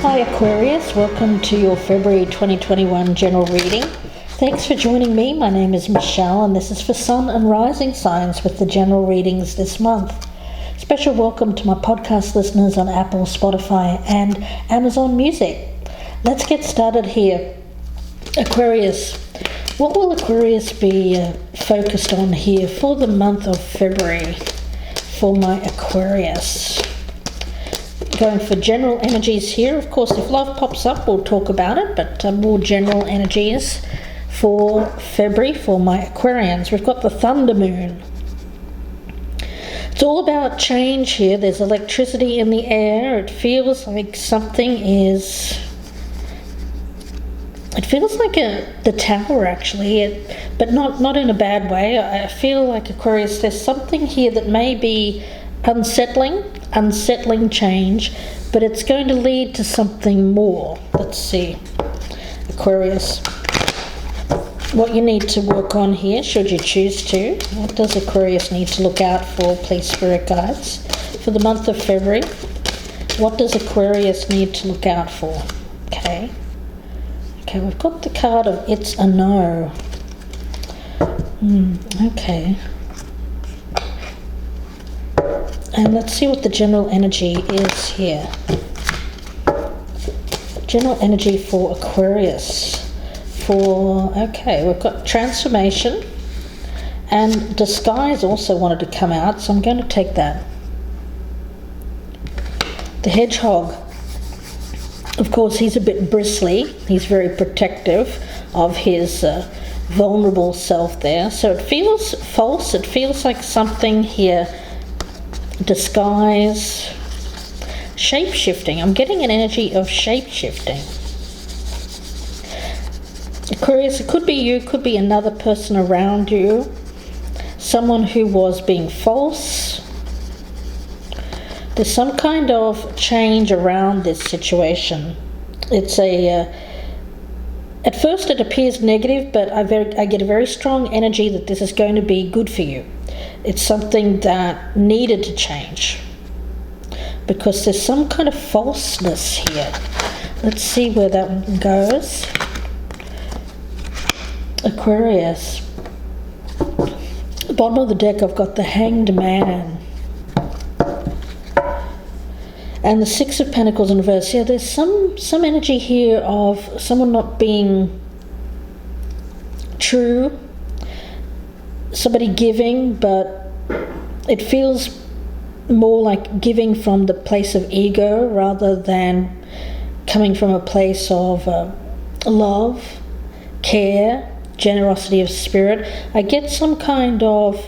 Hi Aquarius, welcome to your February 2021 general reading. Thanks for joining me. My name is Michelle and this is for Sun and Rising signs with the general readings this month. Special welcome to my podcast listeners on Apple, Spotify and Amazon Music. Let's get started here. Aquarius, what will Aquarius be focused on here for the month of February for my Aquarius? Going for general energies here. Of course, if love pops up, we'll talk about it, but more general energies for February for my Aquarians. We've got the Thunder Moon. It's all about change here. There's electricity in the air. It feels like something is... It feels like the Tower, actually, but not in a bad way. I feel like, Aquarius, there's something here that may be unsettling change, but it's going to lead to something more. Let's see, Aquarius, what you need to work on here, should you choose to. What does Aquarius need to look out for, please, Spirit Guides, for the month of February? What does Aquarius need to look out for? Okay, we've got the card of It's a No. Okay. And let's see what the general energy is here. General energy for Aquarius. We've got transformation, and disguise also wanted to come out, so I'm going to take that. The hedgehog. Of course, he's a bit bristly. He's very protective of his vulnerable self there. So it feels false. It feels like something here. Disguise, shape-shifting. I'm getting an energy of shape-shifting. Aquarius, it could be you, could be another person around you, someone who was being false. There's some kind of change around this situation. It's at first it appears negative, but I get a very strong energy that this is going to be good for you. It's something that needed to change because there's some kind of falseness here. Let's see where that one goes. Aquarius. At the bottom of the deck, I've got the Hanged Man and the Six of Pentacles in reverse. Yeah, there's some energy here of someone not being true. Somebody giving, but it feels more like giving from the place of ego rather than coming from a place of love, care, generosity of spirit. I get some kind of...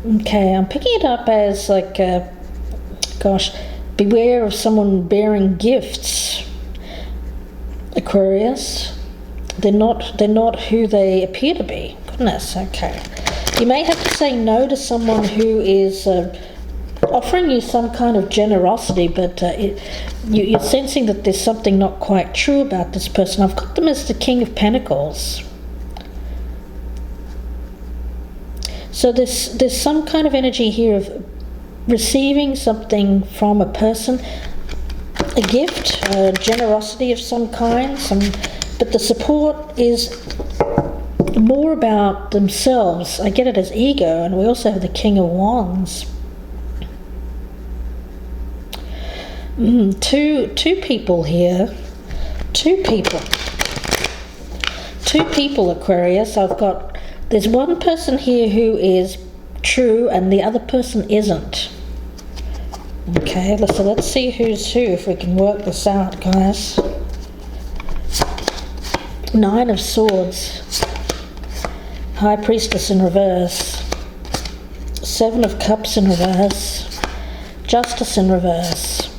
Okay, I'm picking it up as like, beware of someone bearing gifts, Aquarius. They're not who they appear to be. Goodness, okay. You may have to say no to someone who is offering you some kind of generosity, but you're sensing that there's something not quite true about this person. I've got them as the King of Pentacles. So there's some kind of energy here of receiving something from a person, a gift, a generosity of some kind, but the support is more about themselves. I get it as ego, and we also have the King of Wands. Two people here. Two people, Aquarius. There's one person here who is true and the other person isn't. Okay, so let's see who's who, if we can work this out, guys. Nine of Swords, High Priestess in reverse, Seven of Cups in reverse, Justice in reverse,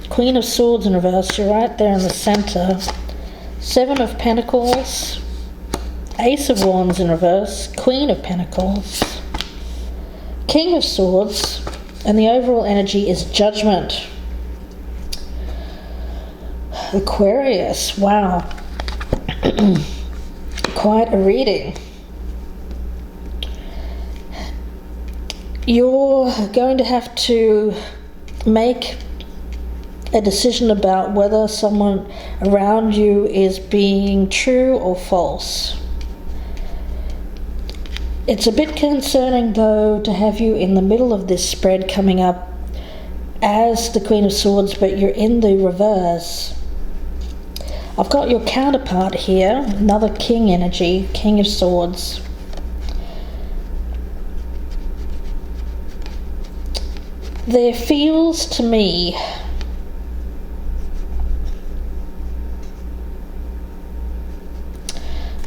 Queen of Swords in reverse, you're right there in the center, Seven of Pentacles, Ace of Wands in reverse, Queen of Pentacles, King of Swords, and the overall energy is Judgment. Aquarius, wow. Quite a reading. You're going to have to make a decision about whether someone around you is being true or false. It's a bit concerning, though, to have you in the middle of this spread coming up as the Queen of Swords, but you're in the reverse. I've got your counterpart here, another King energy, King of Swords. There feels to me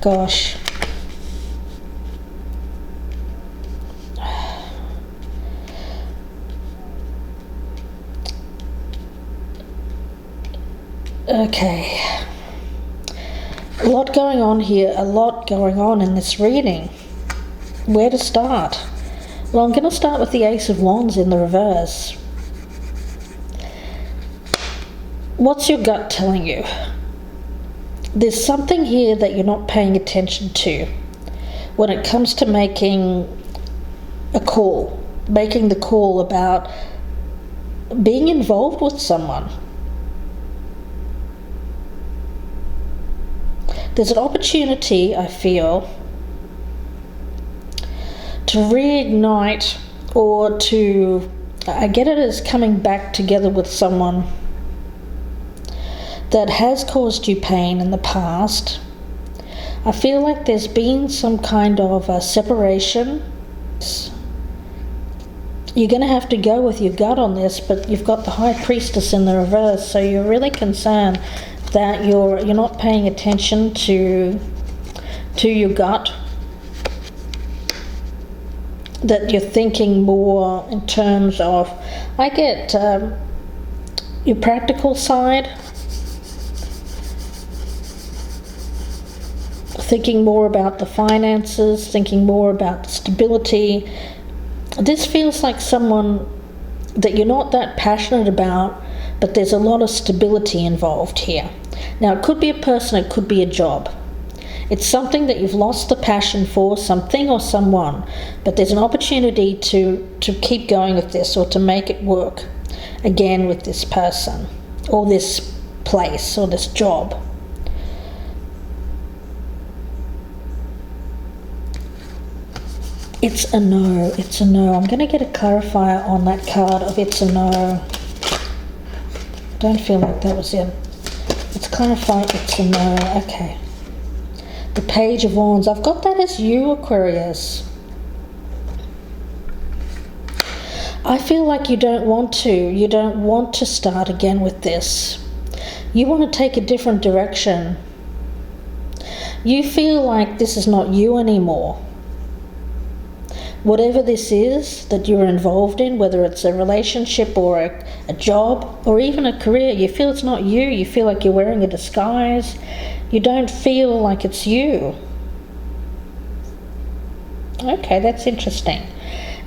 gosh, okay, a lot going on here, a lot going on in this reading. Where to start? Well, I'm going to start with the Ace of Wands in the reverse. What's your gut telling you? There's something here that you're not paying attention to when it comes to making a call, making the call about being involved with someone. There's an opportunity, I feel, to reignite, or to, I get it as coming back together with someone that has caused you pain in the past. I feel like there's been some kind of a separation. You're going to have to go with your gut on this, but you've got the High Priestess in the reverse, so you're really concerned that you're not paying attention to your gut, that you're thinking more in terms of, I get your practical side, thinking more about the finances, thinking more about stability. This feels like someone that you're not that passionate about, but there's a lot of stability involved here. Now, it could be a person, it could be a job. It's something that you've lost the passion for, something or someone, but there's an opportunity to keep going with this, or to make it work again with this person, or this place, or this job. It's a no, it's a no. I'm going to get a clarifier on that card of it's a no. Don't feel like that was it. Let's clarify it's a no. Okay. The Page of Wands. I've got that as you, Aquarius. I feel like you don't want to. You don't want to start again with this. You want to take a different direction. You feel like this is not you anymore. Whatever this is that you're involved in, whether it's a relationship or a job or even a career, you feel it's not you. You feel like you're wearing a disguise. You don't feel like it's you. Okay, that's interesting.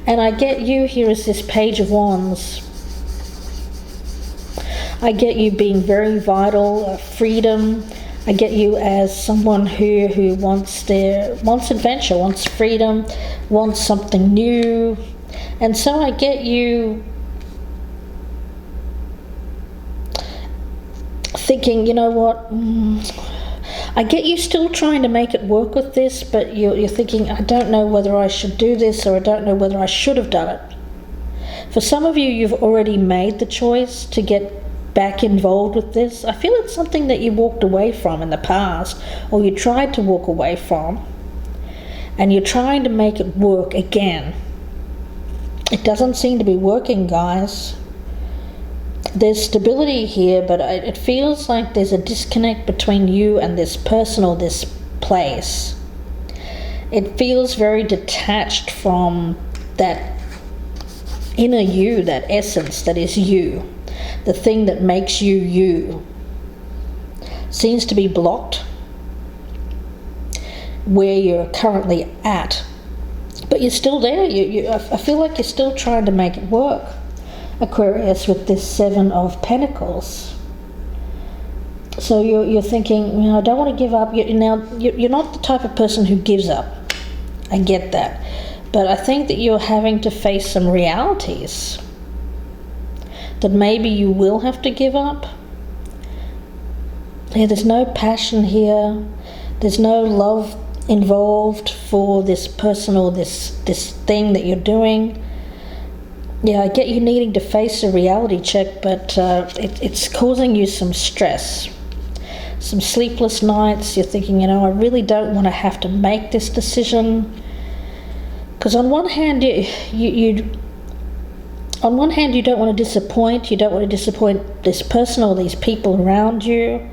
And I get you here as this Page of Wands. I get you being very vital, freedom. I get you as someone who wants adventure, wants freedom, wants something new. And so I get you thinking, you know what, I get you still trying to make it work with this, but you're thinking, I don't know whether I should do this, or I don't know whether I should have done it. For some of you, you've already made the choice to get back involved with this. I feel it's something that you walked away from in the past, or you tried to walk away from, and you're trying to make it work again. It doesn't seem to be working, guys. There's stability here, but it feels like there's a disconnect between you and this person or this place. It feels very detached from that inner you, that essence that is you. The thing that makes you you seems to be blocked where you're currently at, but you're still there. I feel like you're still trying to make it work, Aquarius, with this Seven of Pentacles. So you're thinking, I don't want to give up. You're not the type of person who gives up. I get that, but I think that you're having to face some realities. that maybe you will have to give up. Yeah, there's no passion here. There's no love involved for this person or this thing that you're doing. Yeah, I get you needing to face a reality check, but it's causing you some stress. Some sleepless nights. You're thinking, I really don't want to have to make this decision. Because on one hand, you don't want to disappoint. You don't want to disappoint this person or these people around you.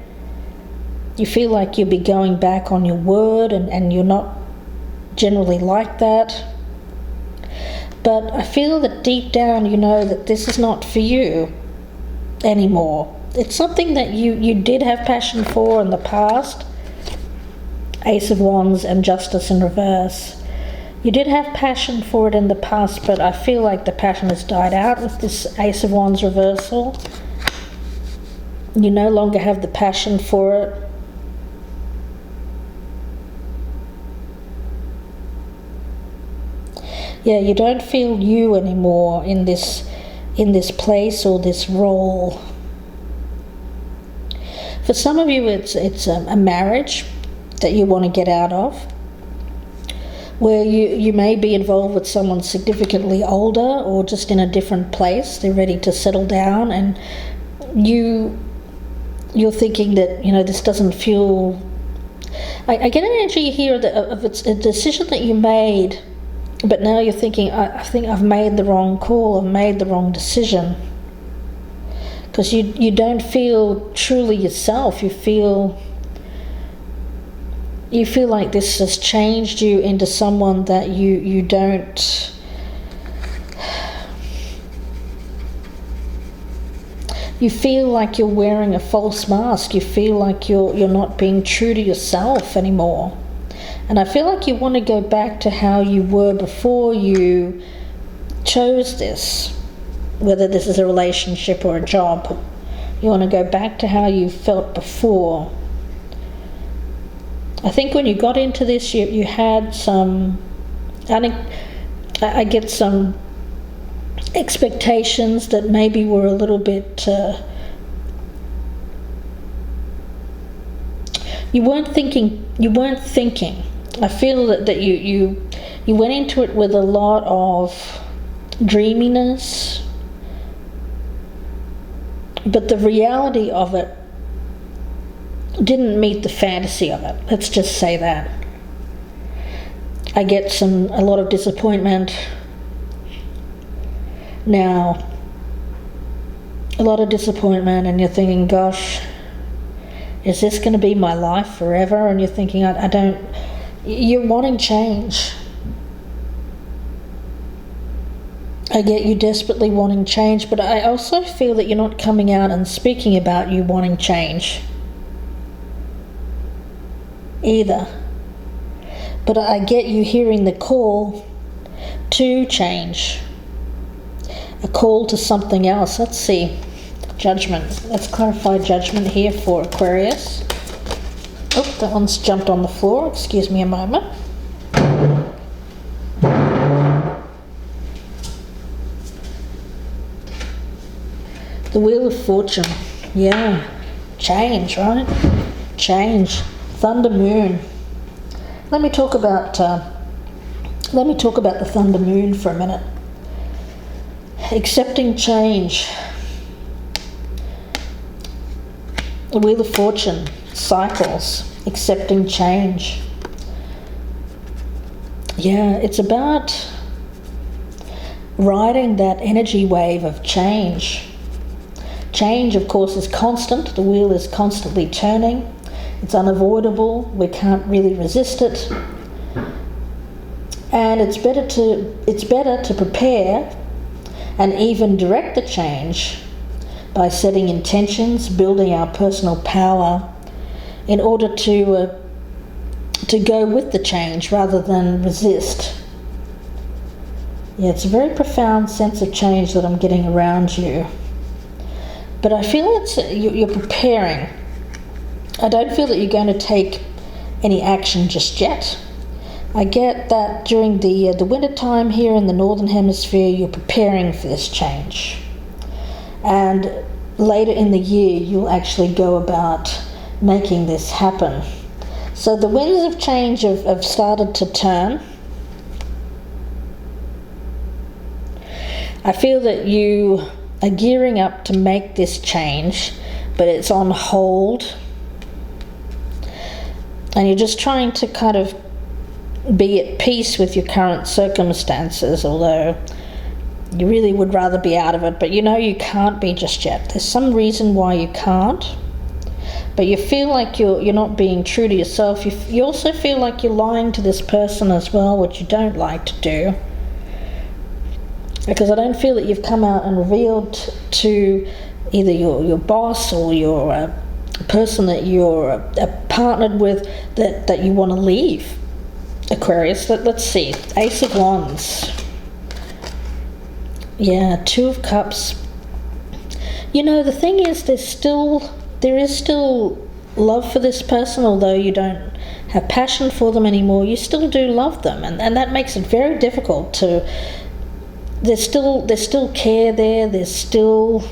You feel like you'll be going back on your word, and you're not generally like that. But I feel that deep down you know that this is not for you anymore. It's something that you did have passion for in the past. Ace of Wands and Justice in reverse. You did have passion for it in the past, but I feel like the passion has died out with this Ace of Wands reversal. You no longer have the passion for it. Yeah, you don't feel you anymore in this place or this role. For some of you, it's a marriage that you want to get out of, where you may be involved with someone significantly older or just in a different place. They're ready to settle down, and you're thinking that this doesn't feel. I get an energy here of it's a decision that you made. But now you're thinking, I think I've made the wrong call, I've made the wrong decision. Because you don't feel truly yourself. You feel like this has changed you into someone that you don't. You feel like you're wearing a false mask. You feel like you're not being true to yourself anymore. And I feel like you want to go back to how you were before you chose this, whether this is a relationship or a job. You want to go back to how you felt before. I think when you got into this, you had some, I get some expectations that maybe were a little bit, you weren't thinking. I feel that you went into it with a lot of dreaminess, but the reality of it didn't meet the fantasy of it. Let's just say that. I get a lot of disappointment now. A lot of disappointment, and you're thinking, gosh, is this going to be my life forever? And you're thinking, you're wanting change. I get you desperately wanting change, but I also feel that you're not coming out and speaking about you wanting change either. But I get you hearing the call to change, a call to something else. Let's see. Judgment. Let's clarify judgment here for Aquarius. Oh, that one's jumped on the floor. Excuse me a moment. The Wheel of Fortune. Yeah. Change, right? Change. Thunder Moon. Let me talk about the Thunder Moon for a minute. Accepting change. The Wheel of Fortune, cycles, accepting change. Yeah, it's about riding that energy wave of change. Change, of course, is constant. The wheel is constantly turning. It's unavoidable. We can't really resist it. And it's better to prepare and even direct the change by setting intentions, building our personal power in order to go with the change rather than resist. Yeah, it's a very profound sense of change that I'm getting around you. But I feel you're preparing. I don't feel that you're going to take any action just yet. I get that during the winter time here in the Northern Hemisphere, you're preparing for this change. and later in the year you'll actually go about making this happen. So the winds of change have started to turn. I feel that you are gearing up to make this change, but it's on hold. And you're just trying to kind of be at peace with your current circumstances, although you really would rather be out of it, but you know you can't be just yet. There's some reason why you can't, but you feel like you're not being true to yourself. You also feel like you're lying to this person as well, which you don't like to do, because I don't feel that you've come out and revealed to either your boss or your person that you're partnered with that you want to leave, Aquarius. Let's see. Ace of Wands. Yeah, Two of Cups. You know, the thing is, there is still love for this person, although you don't have passion for them anymore. You still do love them, and that makes it very difficult to. There's still care there. There is still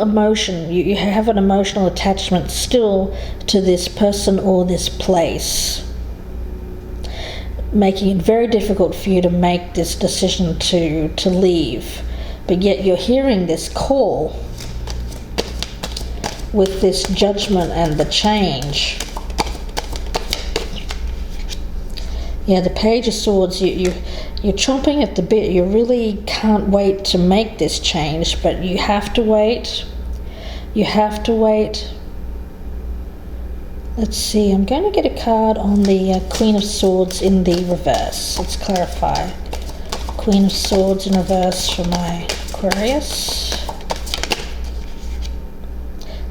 emotion. You have an emotional attachment still to this person or this place, making it very difficult for you to make this decision to leave. But yet you're hearing this call with this judgment and the change. Yeah, the Page of Swords, you're chomping at the bit. You really can't wait to make this change, but you have to wait. You have to wait. Let's see, I'm going to get a card on the Queen of Swords in the reverse. Let's clarify. Queen of Swords in reverse for my Aquarius.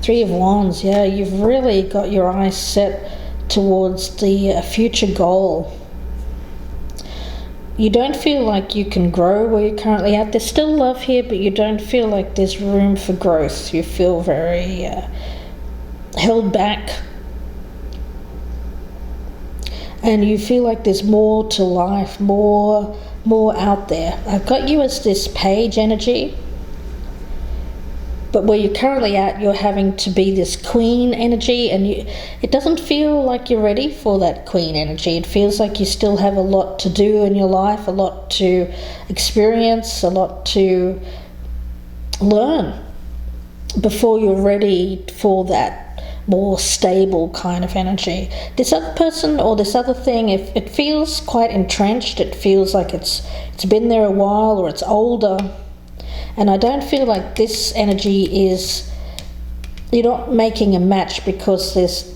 Three of Wands, yeah, you've really got your eyes set towards the future goal. You don't feel like you can grow where you're currently at. There's still love here, but you don't feel like there's room for growth. You feel very held back. And you feel like there's more to life, more out there. I've got you as this Page energy, but where you're currently at, you're having to be this Queen energy, and it doesn't feel like you're ready for that Queen energy. It feels like you still have a lot to do in your life, a lot to experience, a lot to learn before you're ready for that more stable kind of energy. This other person or this other thing, if it feels quite entrenched, it feels like it's been there a while, or it's older. And I don't feel like this energy is, you're not making a match, because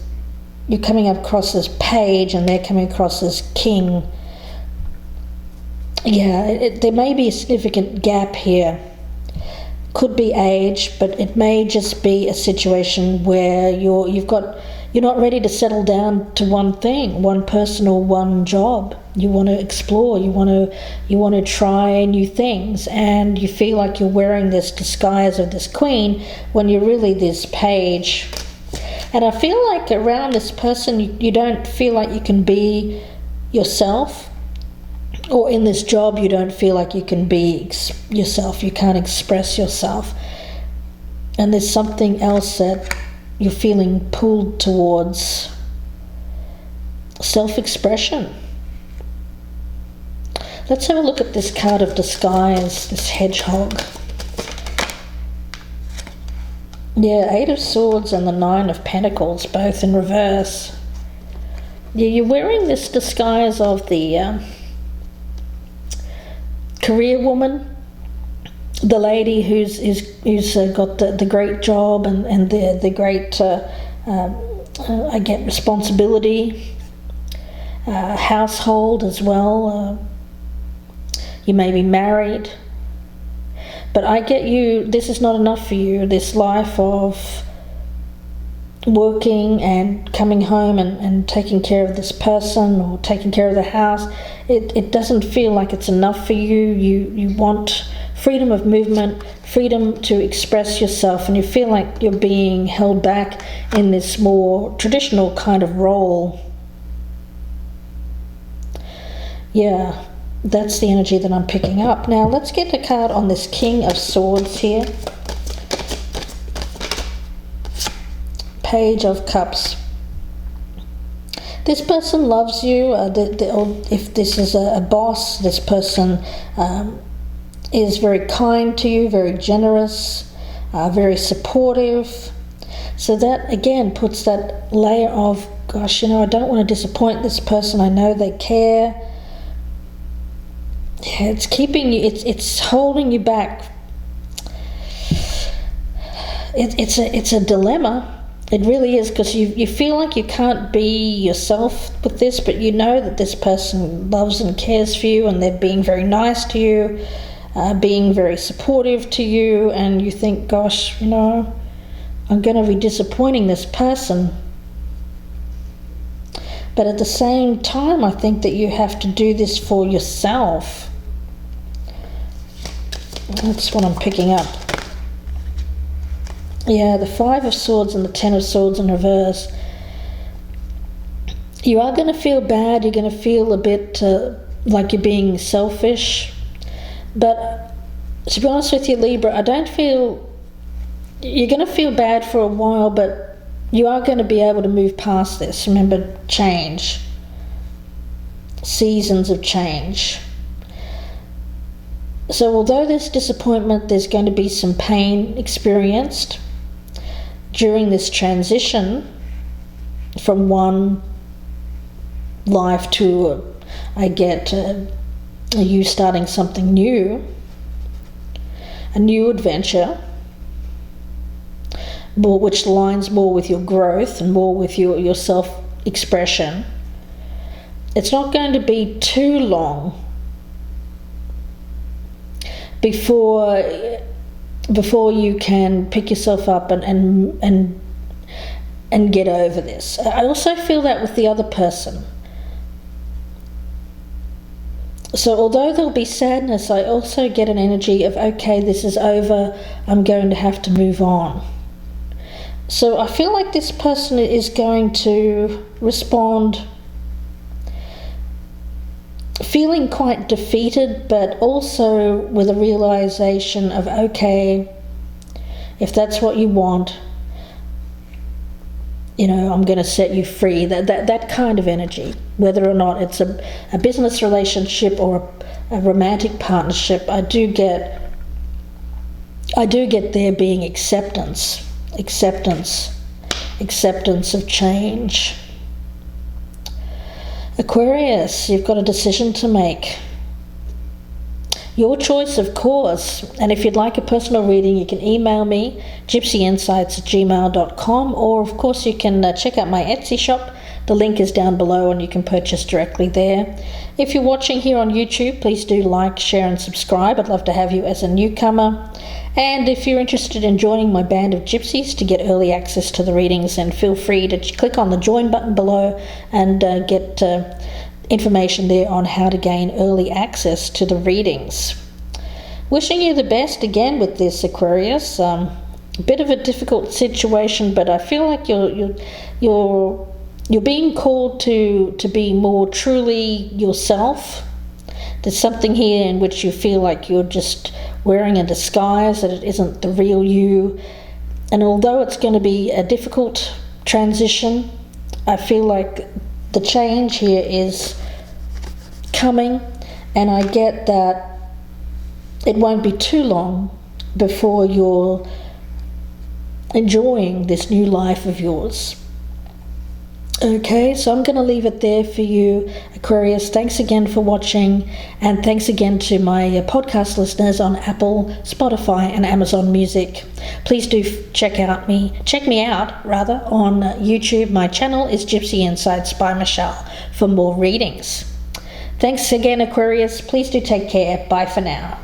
you're coming across as Page and they're coming across as King. Yeah, there may be a significant gap here. Could be age, but it may just be a situation where you're not ready to settle down to one thing, one person or one job. You want to explore, you want to try new things, and you feel like you're wearing this disguise of this Queen when you're really this Page. And I feel like around this person you don't feel like you can be yourself, or in this job you don't feel like you can be yourself. You can't express yourself, and there's something else that you're feeling pulled towards. Self-expression. Let's have a look at this card of disguise, this hedgehog. Yeah, Eight of Swords and the Nine of Pentacles, both in reverse. Yeah, you're wearing this disguise of the career woman, the lady who's got the great job and the great I get responsibility, household as well. You may be married, but I get you, this is not enough for you. This life of working and coming home and taking care of this person or taking care of the house, it doesn't feel like it's enough for you. You want freedom of movement, freedom to express yourself, and you feel like you're being held back in this more traditional kind of role. Yeah. That's the energy that I'm picking up. Now let's get a card on this King of Swords here. Page of Cups. This person loves you. If this is a boss, this person is very kind to you, very generous, very supportive. So that again puts that layer of, gosh, I don't want to disappoint this person. I know they care. Yeah, it's keeping you, it's holding you back. It's a dilemma. It really is, because you feel like you can't be yourself with this, but you know that this person loves and cares for you, and they're being very nice to you, being very supportive to you, and you think, gosh, I'm going to be disappointing this person. But at the same time, I think that you have to do this for yourself. That's what I'm picking up. Yeah, the Five of Swords and the Ten of Swords in reverse. You are going to feel bad. You're going to feel a bit like you're being selfish. But to be honest with you, Libra, I don't feel... You're going to feel bad for a while, but you are going to be able to move past this. Remember, change. Seasons of change. So although there's disappointment, there's going to be some pain experienced during this transition from one life to, you starting something new, a new adventure, which aligns more with your growth and more with your self-expression. It's not going to be too long before you can pick yourself up and get over this. I also feel that with the other person. So although there'll be sadness, I also get an energy of, okay, this is over, I'm going to have to move on. So I feel like this person is going to respond feeling quite defeated, but also with a realization of, okay, if that's what you want, I'm going to set you free. That kind of energy, whether or not it's a business relationship or a romantic partnership, I do get there being acceptance of change. Aquarius, you've got a decision to make. Your choice, of course. And if you'd like a personal reading, you can email me, gypsyinsights@gmail.com, or of course you can check out my Etsy shop. The link is down below and you can purchase directly there. If you're watching here on YouTube, please do like, share and subscribe. I'd love to have you as a newcomer. And if you're interested in joining my band of gypsies to get early access to the readings, then feel free to click on the join button below and get information there on how to gain early access to the readings. Wishing you the best again with this, Aquarius. A bit of a difficult situation, but I feel like you're being called to be more truly yourself. There's something here in which you feel like you're just wearing a disguise, that it isn't the real you. And although it's going to be a difficult transition, I feel like the change here is coming, and I get that it won't be too long before you're enjoying this new life of yours. Okay, so I'm going to leave it there for you, Aquarius. Thanks again for watching, and thanks again to my podcast listeners on Apple, Spotify and Amazon Music. Please do check me out on YouTube. My channel is Gypsy Insights by Michelle for more readings. Thanks again, Aquarius. Please do take care. Bye for now.